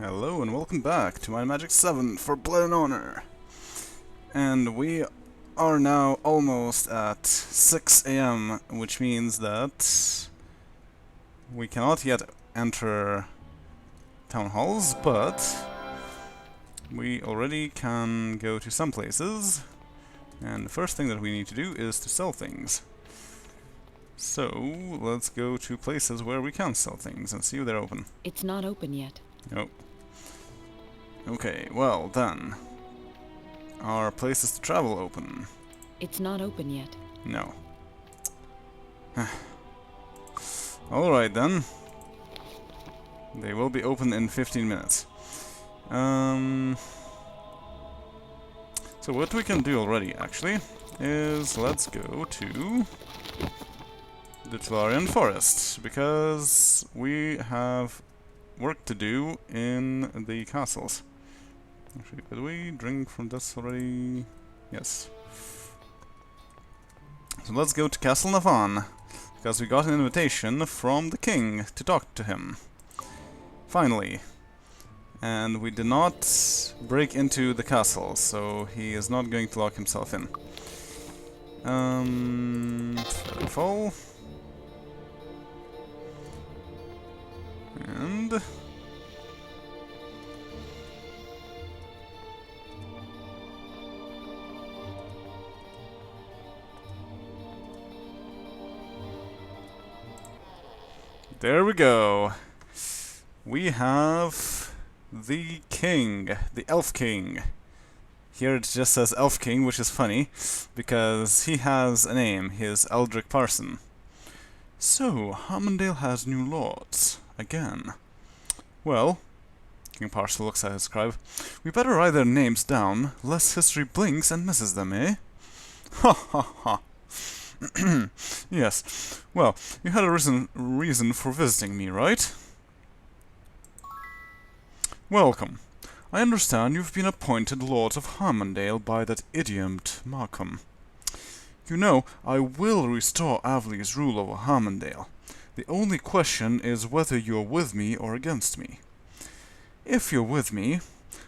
Hello and welcome back to my Magic VII for Blood and Honor. And we are now almost at 6 AM, which means that we cannot yet enter town halls, but we already can go to some places. And the first thing that we need to do is to sell things. So, let's go to places where we can sell things and see if they're open. It's not open yet. Nope. Okay, well then. Are places to travel open? It's not open yet. No. Alright then. They will be open in 15 minutes. So what we can do already, actually, is let's go to the Tolarian Forest, because we have work to do in the castles. Actually, could we drink from this already? Yes. So let's go to Castle Navan, because we got an invitation from the king to talk to him. Finally. And we did not break into the castle, so he is not going to lock himself in. Fall. And there we go. We have the king, the elf king. Here it just says elf king, which is funny, because he has a name, his Eldrick Parson. So, Harmondale has new lords, again. Well, King Parson looks at his scribe, we better write their names down, lest history blinks and misses them, eh? Ha ha ha. Yes, well, you had a reason for visiting me, right? Welcome. I understand you've been appointed Lord of Harmondale by that idiomed Markham. You know, I will restore Avley's rule over Harmondale. The only question is whether you're with me or against me. If you're with me,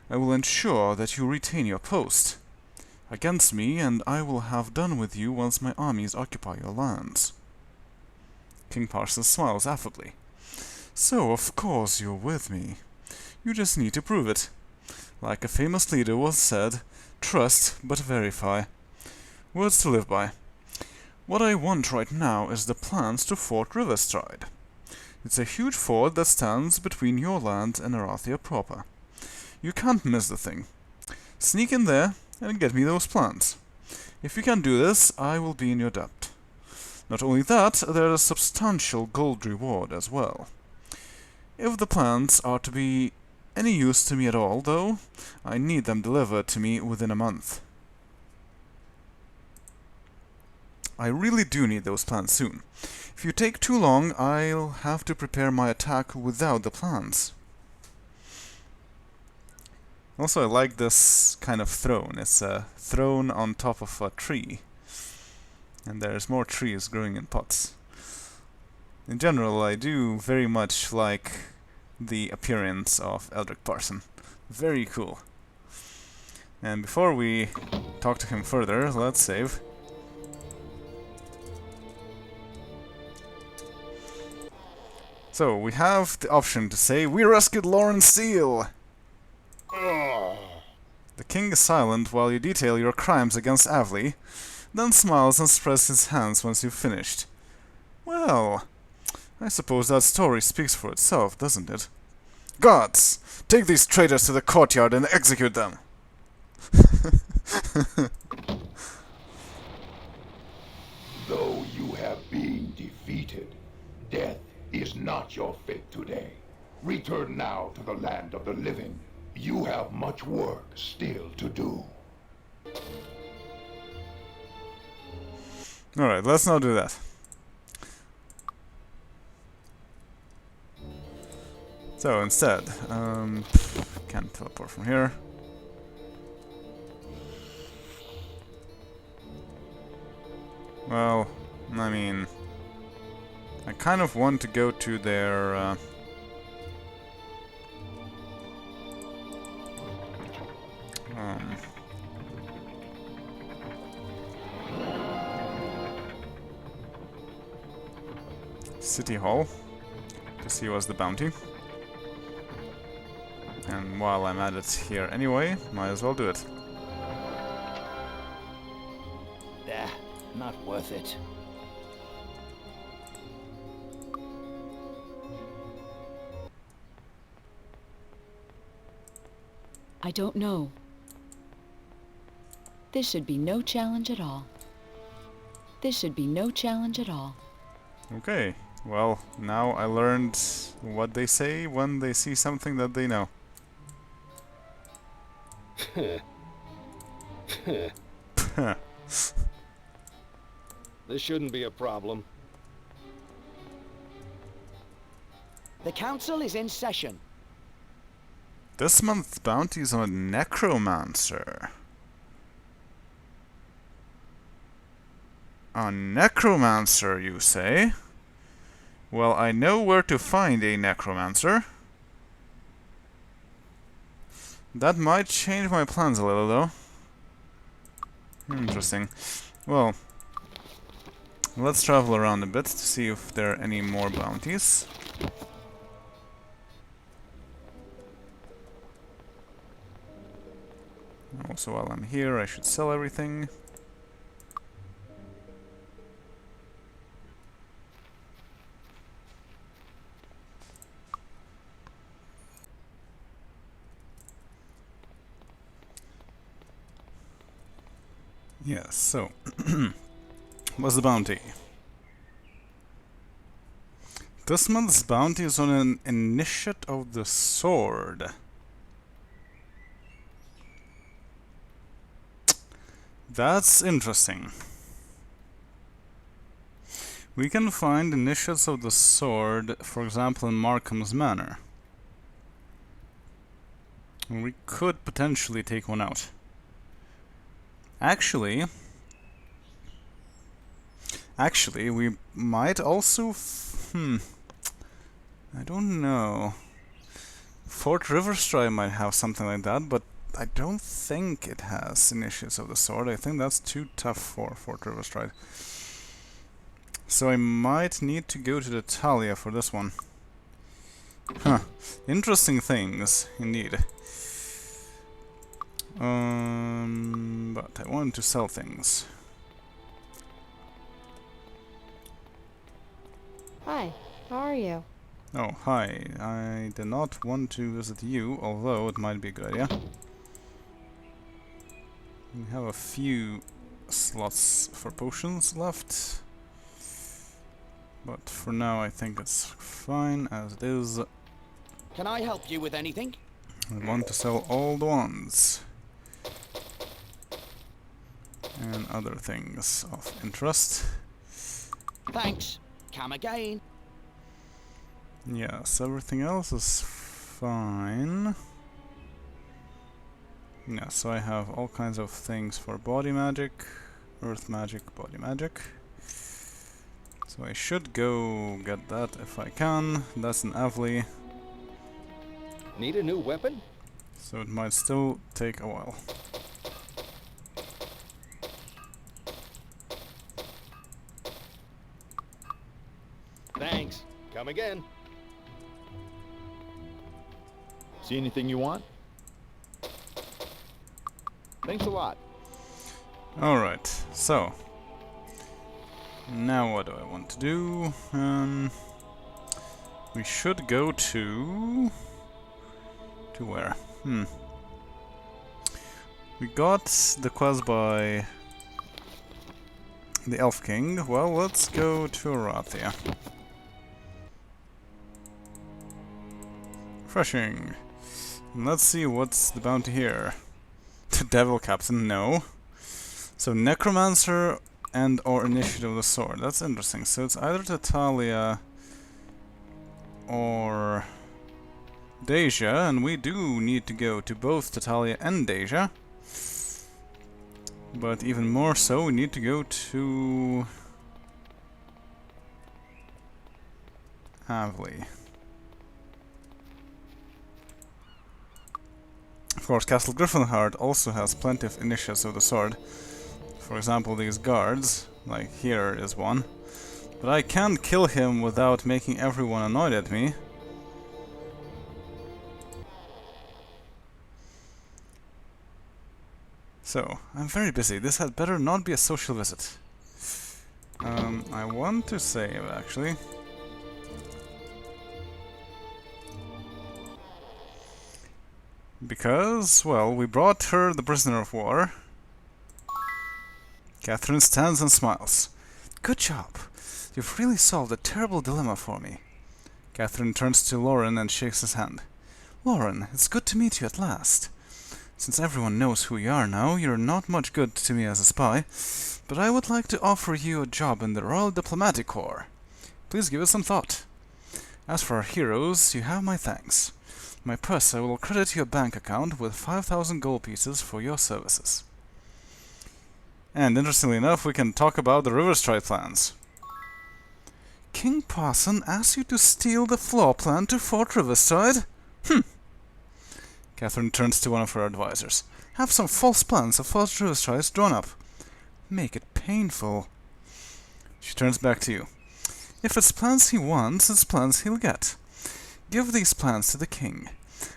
I will ensure that you retain your post. Against me, and I will have done with you once my armies occupy your lands. King Parson smiles affably. So, of course you're with me. You just need to prove it. Like a famous leader once said, trust but verify. Words to live by. What I want right now is the plans to Fort Riverstride. It's a huge fort that stands between your land and Erathia proper. You can't miss the thing. Sneak in there and get me those plans. If you can do this, I will be in your debt. Not only that, there's a substantial gold reward as well. If the plans are to be any use to me at all, though, I need them delivered to me within a month. I really do need those plans soon. If you take too long, I'll have to prepare my attack without the plans. Also, I like this kind of throne. It's a throne on top of a tree. And there's more trees growing in pots. In general, I do very much like the appearance of Eldrick Parson. Very cool. And before we talk to him further, let's save. So, we have the option to say, we rescued Lawrence Seal! The king is silent while you detail your crimes against Avley, then smiles and spreads his hands once you've finished. Well, I suppose that story speaks for itself, doesn't it? Guards! Take these traitors to the courtyard and execute them! Though you have been defeated, death is not your fate today. Return now to the land of the living. You have much work still to do. Alright, let's not do that. So instead, can't teleport from here. Well, I mean, I kind of want to go to their City Hall to see what's the bounty. And while I'm at it here anyway, might as well do it. Not worth it. I don't know. This should be no challenge at all. This should be no challenge at all. Okay, well, now I learned what they say when they see something that they know. This shouldn't be a problem. The council is in session. This month's bounty is on a necromancer. A necromancer, you say? Well, I know where to find a necromancer. That might change my plans a little, though. Interesting. Well, let's travel around a bit to see if there are any more bounties. Also, while I'm here, I should sell everything. Yes, so what's the bounty? This month's bounty is on an initiate of the sword. That's interesting. We can find initiates of the sword, for example, in Markham's Manor. We could potentially take one out. Actually, we might also... I don't know. Fort Riverstride might have something like that, but I don't think it has Initiates of the Sword. I think that's too tough for Fort Riverstride. So I might need to go to the Talia for this one. Huh. Interesting things, indeed. But I wanted to sell things. Hi, how are you? Oh, hi. I did not want to visit you, although it might be a good idea. We have a few slots for potions left. But for now I think it's fine as it is. Can I help you with anything? I want to sell all the ones. And other things of interest. Thanks. Come again. Yes, everything else is fine. Yeah, so I have all kinds of things for body magic, earth magic, body magic. So I should go get that if I can. That's an Avli, Need a new weapon? so it might still take a while. Thanks. Come again. See anything you want? Thanks a lot. Alright, so now what do I want to do? We should go to where? We got the quest by the Elf King. Well, let's go to Erathia. Refreshing. And let's see what's the bounty here. The Devil Captain, no. So Necromancer and or Initiative of the Sword. That's interesting. So it's either Tatalia or Deyja, and we do need to go to both Tatalia and Deyja. But even more so, we need to go to Avli. Of course, Castle Gryphonheart also has plenty of initiates of the sword. For example, these guards, like here is one. But I can't kill him without making everyone annoyed at me. So, I'm very busy. This had better not be a social visit. I want to save, actually. Because, well, we brought her the prisoner of war. Catherine stands and smiles. Good job. You've really solved a terrible dilemma for me. Catherine turns to Lauren and shakes his hand. Lauren, it's good to meet you at last. Since everyone knows who you are now, you're not much good to me as a spy, but I would like to offer you a job in the Royal Diplomatic Corps. Please give it some thought. As for our heroes, you have my thanks. My purse, I will credit your bank account with 5,000 gold pieces for your services. And interestingly enough, we can talk about the Riverstride plans. King Parson asked you to steal the floor plan to Fort Riverside? Catherine turns to one of her advisors. Have some false plans of Fort Riverside drawn up. Make it painful. She turns back to you. If it's plans he wants, it's plans he'll get. Give these plans to the king.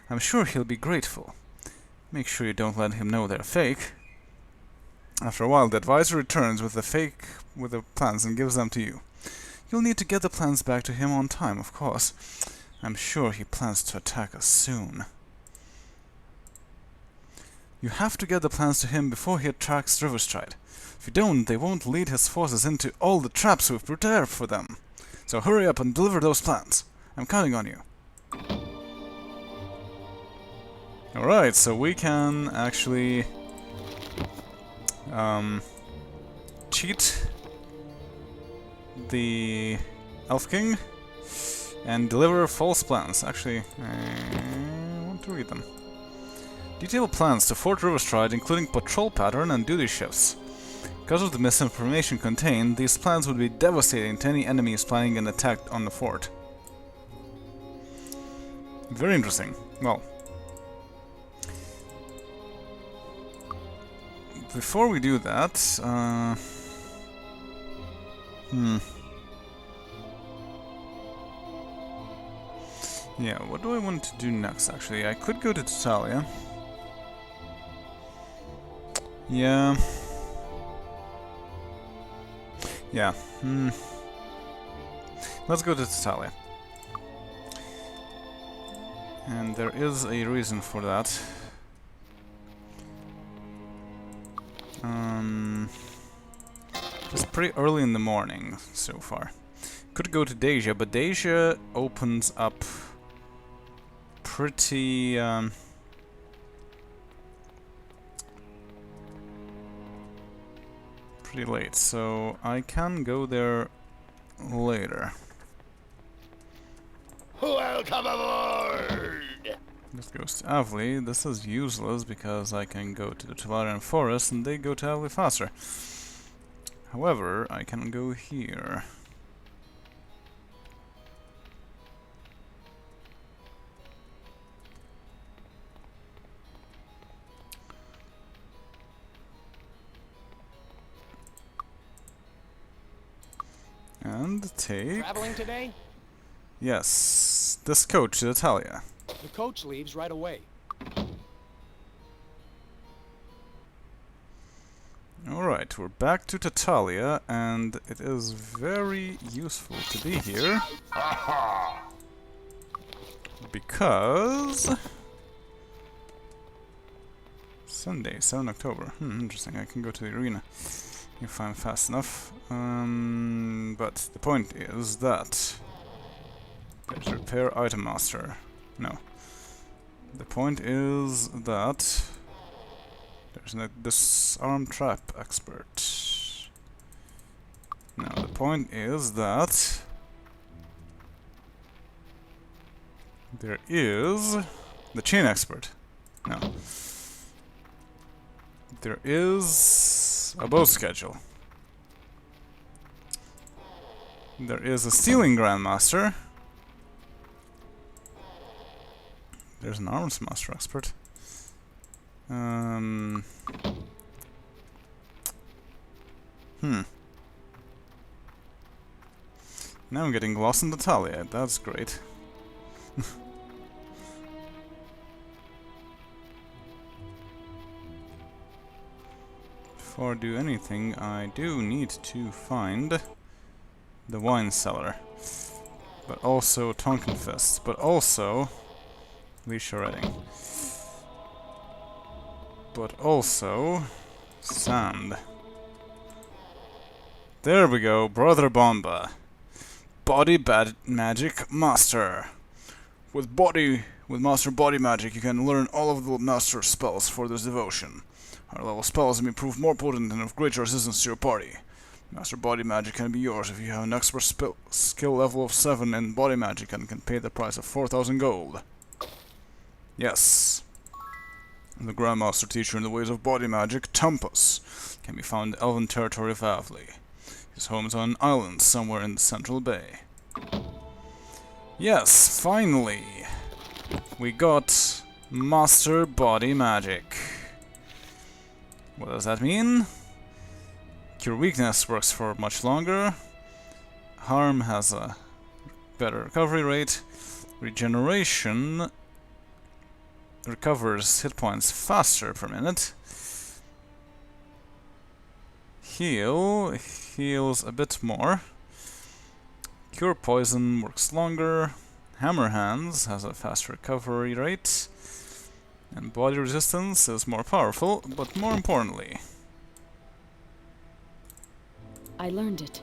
I'm sure he'll be grateful. Make sure you don't let him know they're fake. After a while, the advisor returns with the plans and gives them to you. You'll need to get the plans back to him on time, of course. I'm sure he plans to attack us soon. You have to get the plans to him before he attacks Riverstride. If you don't, they won't lead his forces into all the traps we've prepared for them. So hurry up and deliver those plans. I'm counting on you. Alright, so we can actually cheat the Elf King and deliver false plans. Actually, I want to read them. Detailed plans to Fort Riverstride, including patrol pattern and duty shifts. Because of the misinformation contained, these plans would be devastating to any enemies planning an attack on the fort. Very interesting. Well, before we do that, yeah, what do I want to do next, actually? I could go to Talia. Yeah. Yeah. Let's go to Talia. And there is a reason for that. It's pretty early in the morning so far. Could go to Deyja, but Deyja opens up pretty pretty late, so I can go there later. Welcome aboard! This goes to Avli. This is useless because I can go to the Tavarian Forest and they go to Avli faster. However, I can go here. And take... Traveling today? Yes, this coach to Italia. The coach leaves right away. Alright, we're back to Tatalia, and it is very useful to be here. Because... Sunday, 7 October. Interesting, I can go to the arena if I'm fast enough. But the point is that... There's repair item master. No. The point is that... There's a disarm trap expert. No, the point is that... There is... The chain expert. No. There is... A bow schedule. There is a stealing grandmaster. There's an arms master expert. Um... Now I'm getting lost in the Talia. That's great. Before I do anything, I do need to find the wine cellar. But also Tonkin Fist. But also Shredding. But also sand. There we go, Brother Bomba. Body Magic Master. With Master Body Magic, you can learn all of the Master spells for this devotion. Higher level spells may prove more potent and of greater resistance to your party. Master Body Magic can be yours if you have an expert skill level of 7 in Body Magic and can pay the price of 4,000 gold. Yes. The Grandmaster Teacher in the ways of Body Magic, Tempus, can be found in the Elven territory of Avli. His home is on an island somewhere in the Central Bay. Yes, finally! We got Master Body Magic. What does that mean? Cure Weakness works for much longer. Harm has a better recovery rate. Regeneration recovers hit points faster per minute. Heal heals a bit more. Cure Poison works longer. Hammer Hands has a faster recovery rate. And Body Resistance is more powerful, but more importantly... I learned it.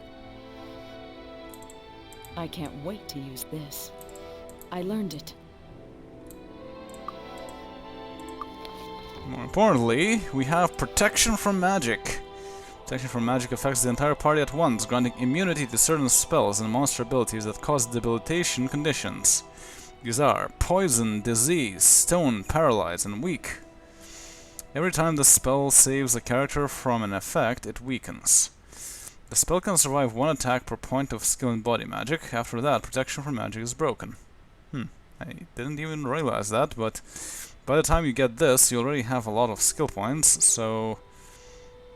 I can't wait to use this. I learned it. More importantly, we have Protection from Magic. Protection from Magic affects the entire party at once, granting immunity to certain spells and monster abilities that cause debilitation conditions. These are Poison, Disease, Stone, Paralyze, and Weak. Every time the spell saves a character from an effect, it weakens. The spell can survive one attack per point of skill in Body Magic. After that, Protection from Magic is broken. I didn't even realize that, but by the time you get this, you already have a lot of skill points, so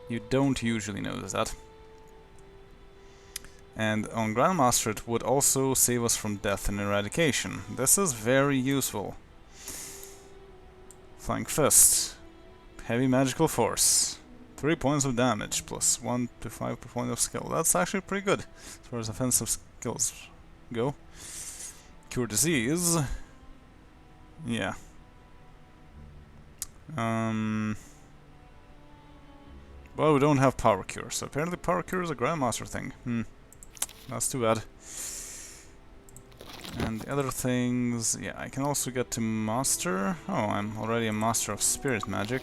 you don't usually notice that. And on Grandmaster it would also save us from death and eradication. This is very useful. Flying Fist. Heavy Magical Force. 3 points of damage, plus 1 to 5 per point of skill. That's actually pretty good, as far as offensive skills go. Cure Disease. Yeah. Well, we don't have Power Cure, so apparently Power Cure is a Grandmaster thing. That's too bad. And the other things... yeah, I can also get to Master. Oh, I'm already a Master of Spirit Magic.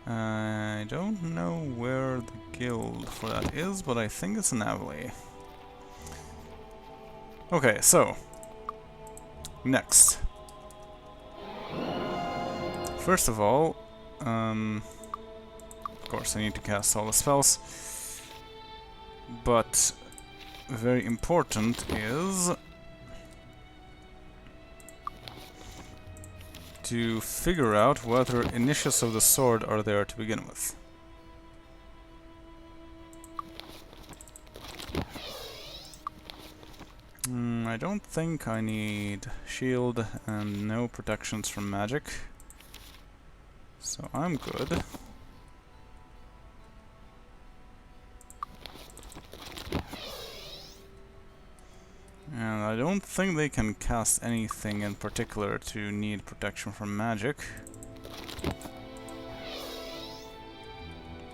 I don't know where the guild for that is, but I think it's in Avli. Okay, so... next. First of all, of course I need to cast all the spells, but very important is to figure out whether Initiates of the Sword are there to begin with. I don't think I need shield and no protections from magic, so I'm good. And I don't think they can cast anything in particular to need protection from magic.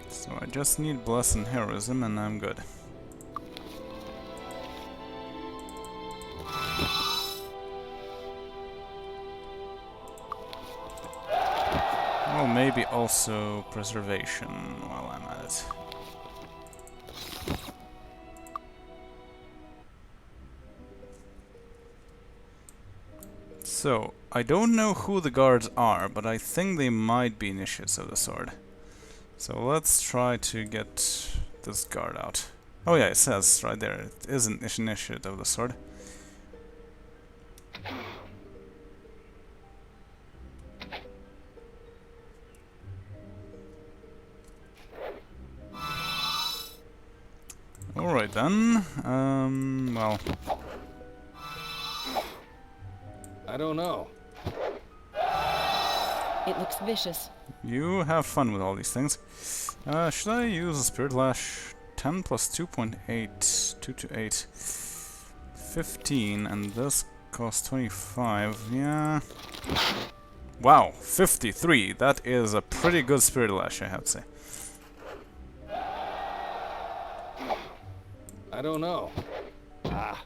So I just need Bless and Heroism and I'm good. Well, maybe also Preservation while I'm at it. So, I don't know who the guards are, but I think they might be Initiates of the Sword. So let's try to get this guard out. Oh yeah, it says right there, it is an Initiate of the Sword. Alright then. Well. I don't know. It looks vicious. You have fun with all these things. Should I use a Spirit Lash? 10 plus 2.8, 2 to 8, 15, and this costs 25, yeah. Wow, 53, that is a pretty good Spirit Lash, I have to say. I don't know. Ah.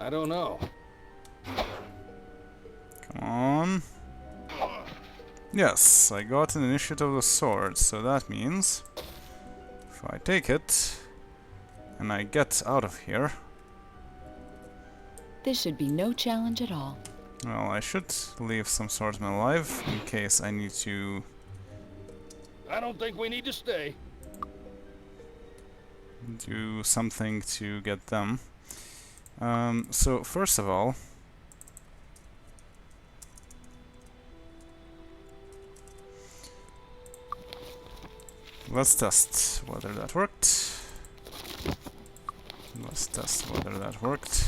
I don't know. Come on. Yes, I got an initiative of the sword, so that means if I take it and I get out of here, This should be no challenge at all. well, I should leave some swordsmen alive in case I need to I don't think we need to stay. do something to get them. So first of all, let's test whether that worked. Let's test whether that worked.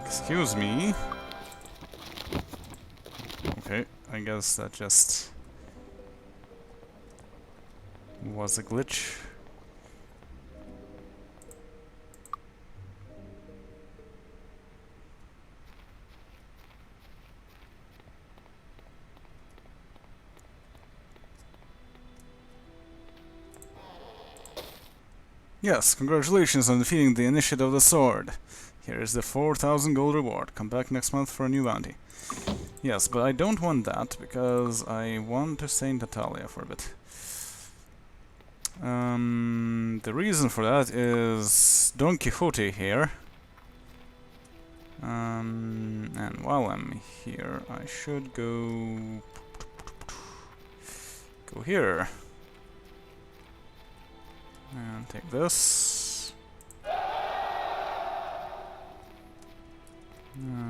Excuse me. Okay, I guess that just was a glitch. Yes, congratulations on defeating the Initiate of the Sword. Here is the 4,000 gold reward. Come back next month for a new bounty. Yes, but I don't want that, because I want to stay in Natalia for a bit. The reason for that is Don Quixote here. And while I'm here, I should go here. And take this.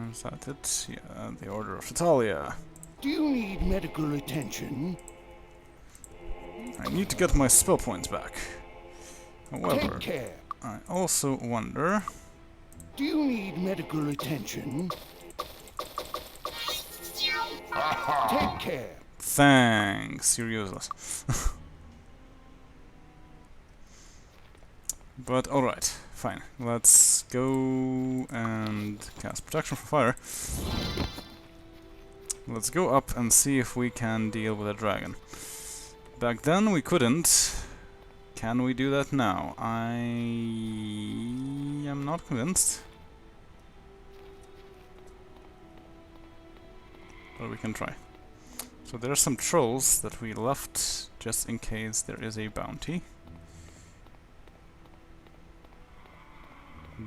Is that it? Yeah, the Order of Natalia. Do you need medical attention? I need to get my spell points back. However, Take care. I also wonder... Do you need medical attention? Take care. Thanks, you're useless. But alright, fine. Let's go and cast Protection from Fire. Let's go up and see if we can deal with a dragon. Back then we couldn't. Can we do that now? I am not convinced. But we can try. So there are some trolls that we left just in case there is a bounty.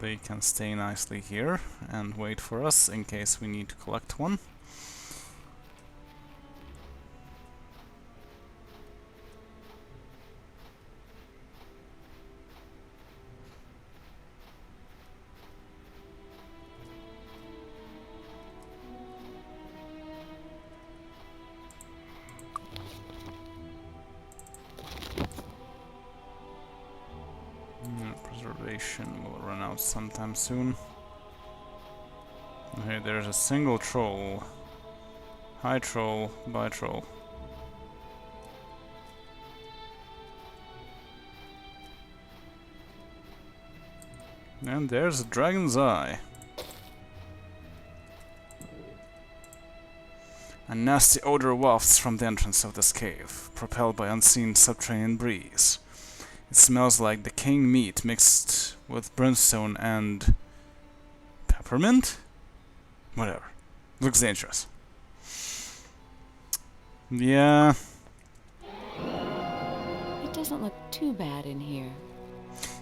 They can stay nicely here and wait for us in case we need to collect one. Preservation will run out sometime soon. Okay, there's a single troll. Hi troll, bye troll. And there's a dragon's eye. A nasty odor wafts from the entrance of this cave, propelled by unseen subterranean breeze. It smells like decaying meat mixed with brimstone and... peppermint? Whatever. Looks dangerous. Yeah. It doesn't look too bad in here.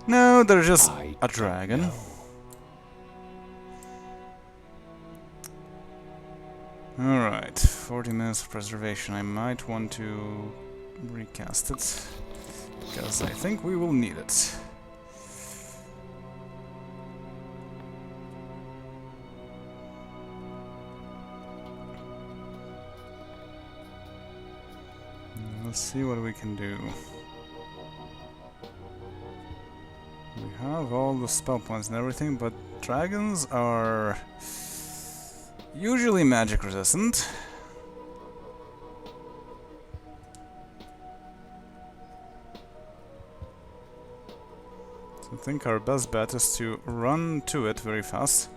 No, they're just a dragon. Alright, 40 minutes of preservation. I might want to... recast it, because I think we will need it. Let's see what we can do. We have all the spell points and everything, but dragons are usually magic resistant. So I think our best bet is to run to it very fast.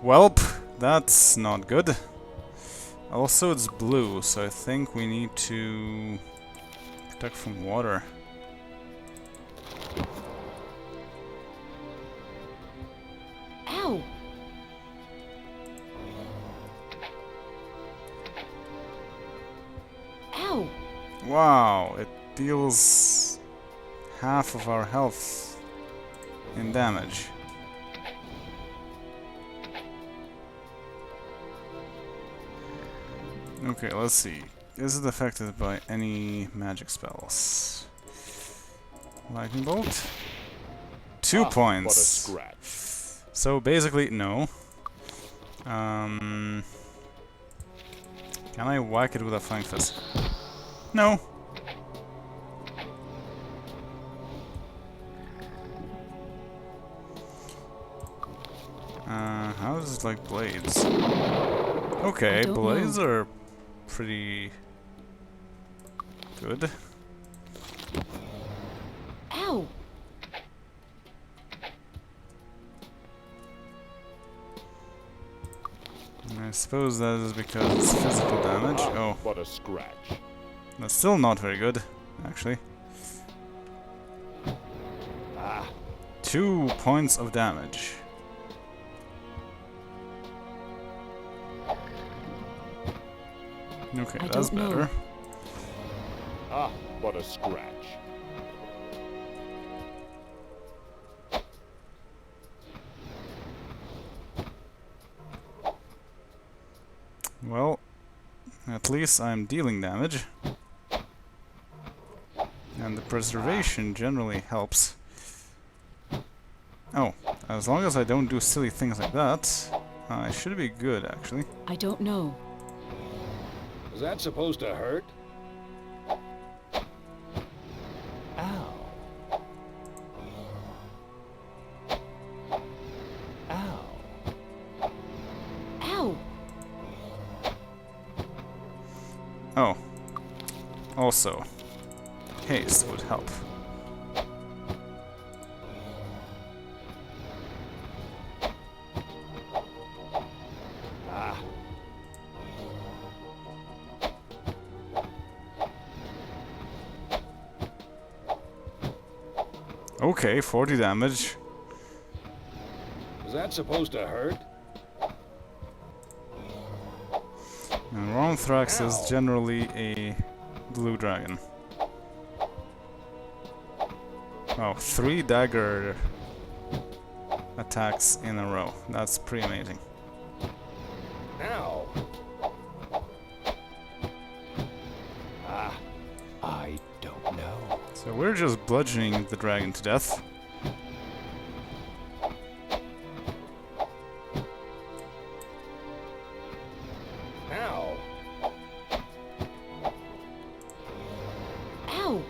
Welp, that's not good. Also, it's blue, so I think we need to protect from water. Ow! Ow! Wow, it deals half of our health in damage. Okay, let's see. Is it affected by any magic spells? Lightning bolt? 2 points. What a scratch. So basically, no. Can I whack it with a flying fist? No. How is it like blades? Okay, don't blades know. are pretty good. Ow! I suppose that is because it's physical damage. Oh, What a scratch. that's still not very good, actually. 2 points of damage. Okay, I that's don't know. better. What a scratch. Well, at least I'm dealing damage. And the preservation generally helps. Oh, as long as I don't do silly things like that, I should be good, actually. I don't know. Is that supposed to hurt? Ow. Ow. Ow! Oh. Also, haste would help. Okay, 40 damage. Is that supposed to hurt? And Ronthrax is Ow. generally a blue dragon. Oh, 3 dagger attacks in a row. That's pretty amazing. Ow! I don't know. So we're just bludgeoning the dragon to death. Ow! Ow!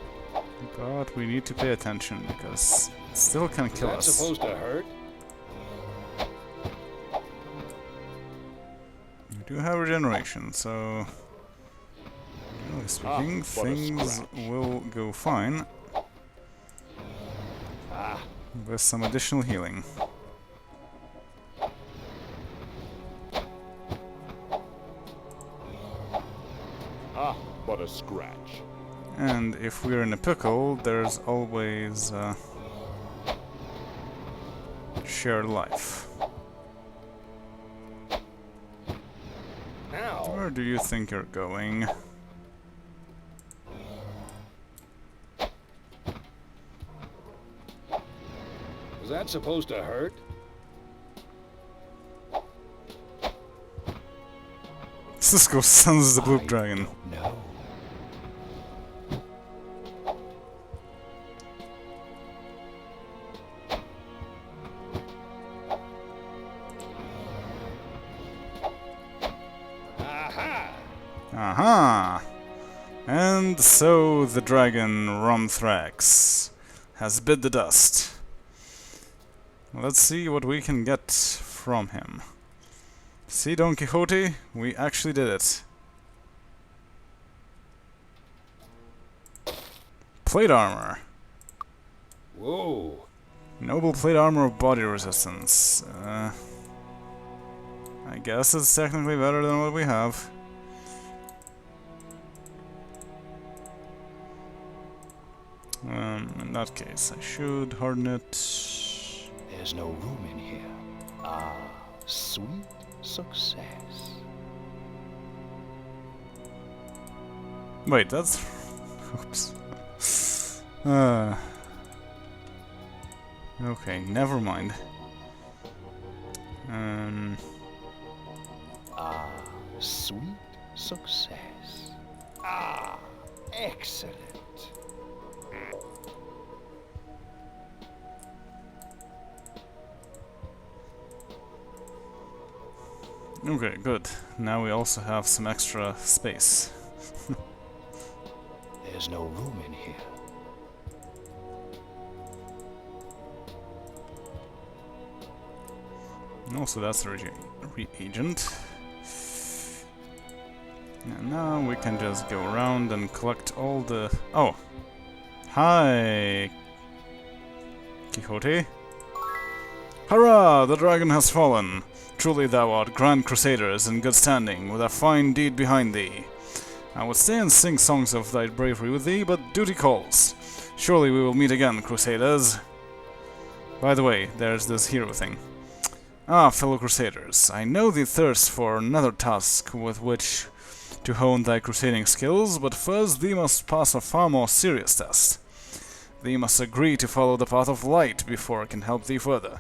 But we need to pay attention because it still can Is kill that us. supposed to hurt? We do have regeneration, so generally speaking, what a things scratch. will go fine with some additional healing. What a scratch. And if we're in a pickle, there's always shared life. Ow! Where do you think you're going? Is that supposed to hurt? Cisco sends the blue I dragon. don't know. Aha! Aha! And so the dragon Rumthrax has bit the dust. Let's see what we can get from him. See, Don Quixote? We actually did it. Plate armor. Whoa! Noble plate armor of body resistance. I guess it's technically better than what we have. In that case, I should harden it. There's no room in here. Ah, sweet success. Wait, that's... Oops. Okay, never mind. Ah, sweet success. Ah, excellent. Okay, good. Now we also have some extra space. There's no room in here. And also that's the reagent. And now we can just go around and collect all the... Oh! Hi! Quixote? Hurrah! The dragon has fallen! Truly thou art grand crusaders in good standing, with a fine deed behind thee. I would stay and sing songs of thy bravery with thee, but duty calls. Surely we will meet again, crusaders. By the way, there's this hero thing. Ah, fellow crusaders, I know thee thirst for another task with which to hone thy crusading skills, but first thee must pass a far more serious test. Thee must agree to follow the path of light before I can help thee further.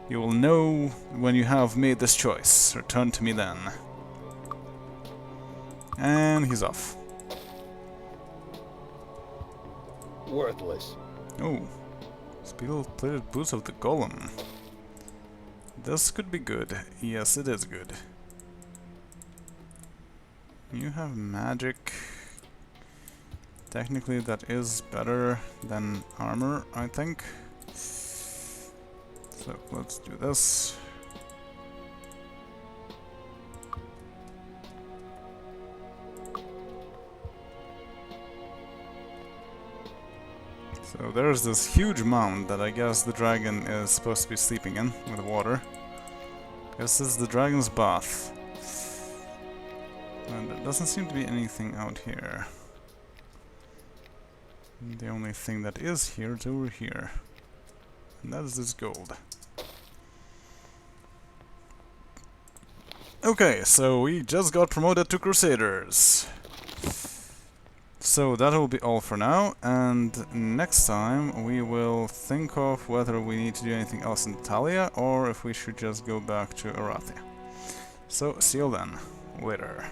You will know when you have made this choice. Return to me then. And he's off. Worthless. Oh, steel-plated boots of the golem. This could be good. Yes, it is good. You have magic. Technically, that is better than armor, I think. So let's do this. So there's this huge mound that I guess the dragon is supposed to be sleeping in with water. This is the dragon's bath. And there doesn't seem to be anything out here. The only thing that is here is over here. And that is this gold. Okay, so we just got promoted to crusaders. So that will be all for now, and next time we will think of whether we need to do anything else in Italia or if we should just go back to Erathia. So see you then. Later.